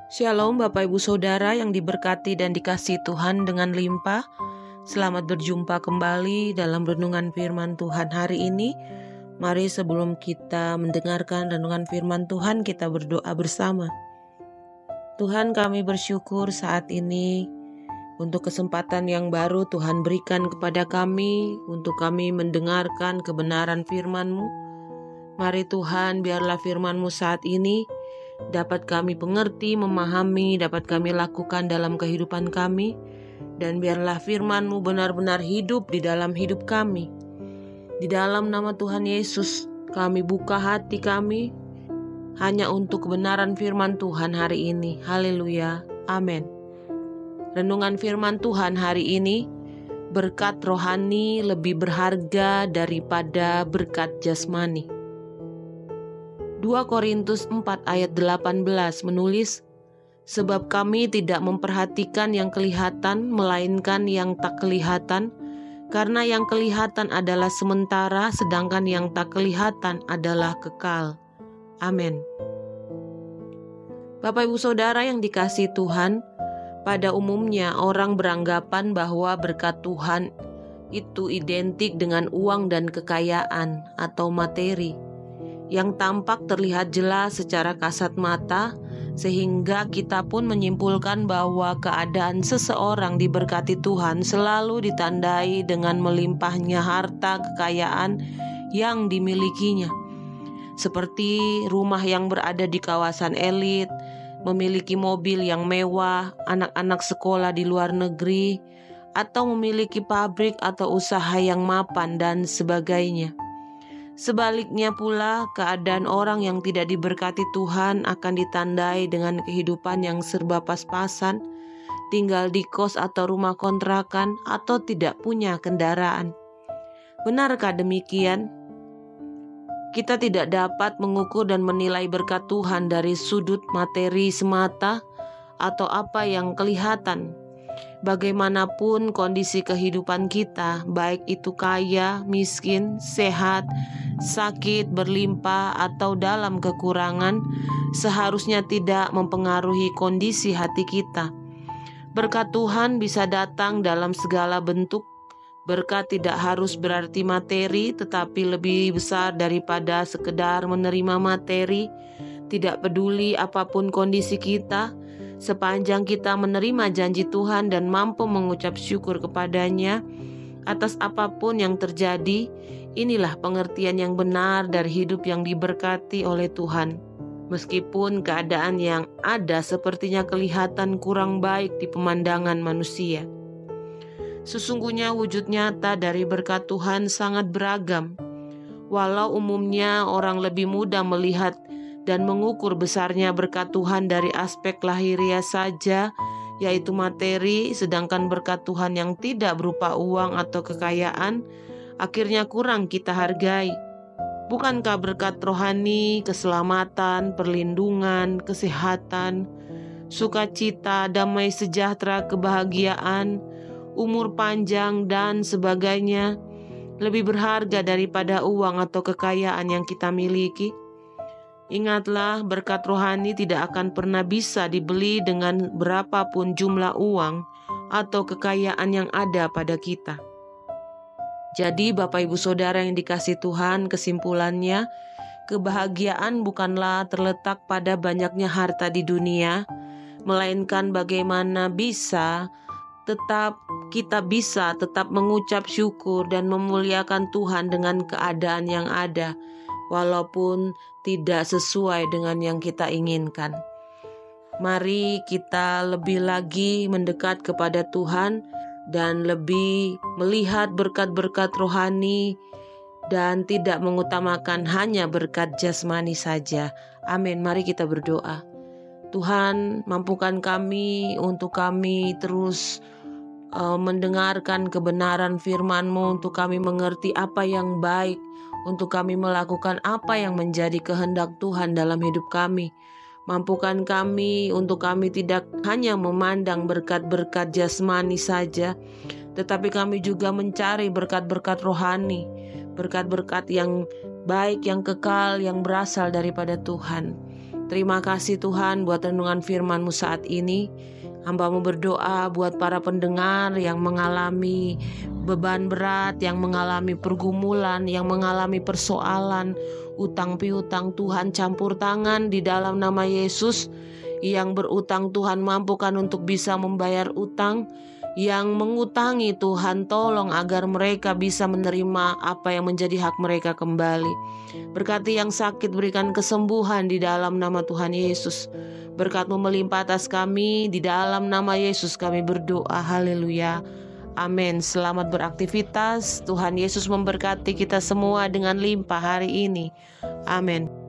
Shalom Bapak Ibu Saudara yang diberkati dan dikasihi Tuhan dengan limpah. Selamat berjumpa kembali dalam renungan firman Tuhan hari ini. Mari sebelum kita mendengarkan renungan firman Tuhan, kita berdoa bersama. Tuhan, kami bersyukur saat ini untuk kesempatan yang baru Tuhan berikan kepada kami untuk kami mendengarkan kebenaran firman-Mu. Mari Tuhan, biarlah firman-Mu saat ini dapat kami pengerti, memahami, dapat kami lakukan dalam kehidupan kami, dan biarlah firman-Mu benar-benar hidup di dalam hidup kami. Di dalam nama Tuhan Yesus, kami buka hati kami hanya untuk kebenaran firman Tuhan hari ini. Haleluya, amin. Renungan firman Tuhan hari ini, berkat rohani lebih berharga daripada berkat jasmani. 2 Korintus 4 ayat 18 menulis, sebab kami tidak memperhatikan yang kelihatan, melainkan yang tak kelihatan, karena yang kelihatan adalah sementara, sedangkan yang tak kelihatan adalah kekal. Amin. Bapak Ibu Saudara yang dikasihi Tuhan, pada umumnya orang beranggapan bahwa berkat Tuhan itu identik dengan uang dan kekayaan atau materi yang tampak terlihat jelas secara kasat mata, sehingga kita pun menyimpulkan bahwa keadaan seseorang diberkati Tuhan selalu ditandai dengan melimpahnya harta kekayaan yang dimilikinya. Seperti rumah yang berada di kawasan elit, memiliki mobil yang mewah, anak-anak sekolah di luar negeri, atau memiliki pabrik atau usaha yang mapan dan sebagainya. Sebaliknya pula, keadaan orang yang tidak diberkati Tuhan akan ditandai dengan kehidupan yang serba pas-pasan, tinggal di kos atau rumah kontrakan, atau tidak punya kendaraan. Benarkah demikian? Kita tidak dapat mengukur dan menilai berkat Tuhan dari sudut materi semata atau apa yang kelihatan. Bagaimanapun kondisi kehidupan kita, baik itu kaya, miskin, sehat, sakit, berlimpah, atau dalam kekurangan, seharusnya tidak mempengaruhi kondisi hati kita. Berkat Tuhan bisa datang dalam segala bentuk. Berkat tidak harus berarti materi, tetapi lebih besar daripada sekedar menerima materi. Tidak peduli apapun kondisi kita, sepanjang kita menerima janji Tuhan dan mampu mengucap syukur kepadanya atas apapun yang terjadi, inilah pengertian yang benar dari hidup yang diberkati oleh Tuhan. Meskipun keadaan yang ada sepertinya kelihatan kurang baik di pemandangan manusia. Sesungguhnya wujud nyata dari berkat Tuhan sangat beragam. Walau umumnya orang lebih mudah melihat dan mengukur besarnya berkat Tuhan dari aspek lahiriah saja, yaitu materi, sedangkan berkat Tuhan yang tidak berupa uang atau kekayaan, akhirnya kurang kita hargai. Bukankah berkat rohani, keselamatan, perlindungan, kesehatan, sukacita, damai sejahtera, kebahagiaan, umur panjang, dan sebagainya lebih berharga daripada uang atau kekayaan yang kita miliki? Ingatlah, berkat rohani tidak akan pernah bisa dibeli dengan berapapun jumlah uang atau kekayaan yang ada pada kita. Jadi Bapak Ibu Saudara yang dikasihi Tuhan, kesimpulannya, kebahagiaan bukanlah terletak pada banyaknya harta di dunia, melainkan bagaimana kita bisa tetap mengucap syukur dan memuliakan Tuhan dengan keadaan yang ada, walaupun tidak sesuai dengan yang kita inginkan. Mari kita lebih lagi mendekat kepada Tuhan dan lebih melihat berkat-berkat rohani dan tidak mengutamakan hanya berkat jasmani saja. Amin. Mari kita berdoa. Tuhan, mampukan kami untuk kami terus mendengarkan kebenaran firman-Mu, untuk kami mengerti apa yang baik, untuk kami melakukan apa yang menjadi kehendak Tuhan dalam hidup kami. Mampukan kami untuk kami tidak hanya memandang berkat-berkat jasmani saja, tetapi kami juga mencari berkat-berkat rohani, berkat-berkat yang baik, yang kekal, yang berasal daripada Tuhan. Terima kasih Tuhan buat renungan firman-Mu saat ini. Hamba-Mu berdoa buat para pendengar yang mengalami beban berat, yang mengalami pergumulan, yang mengalami persoalan, utang piutang. Tuhan campur tangan di dalam nama Yesus. Yang berutang Tuhan mampukan untuk bisa membayar utang. Yang mengutangi Tuhan tolong agar mereka bisa menerima apa yang menjadi hak mereka kembali. Berkati yang sakit, berikan kesembuhan di dalam nama Tuhan Yesus. Berkat-Mu melimpah atas kami, di dalam nama Yesus kami berdoa. Haleluya. Amin. Selamat beraktivitas. Tuhan Yesus memberkati kita semua dengan limpah hari ini. Amin.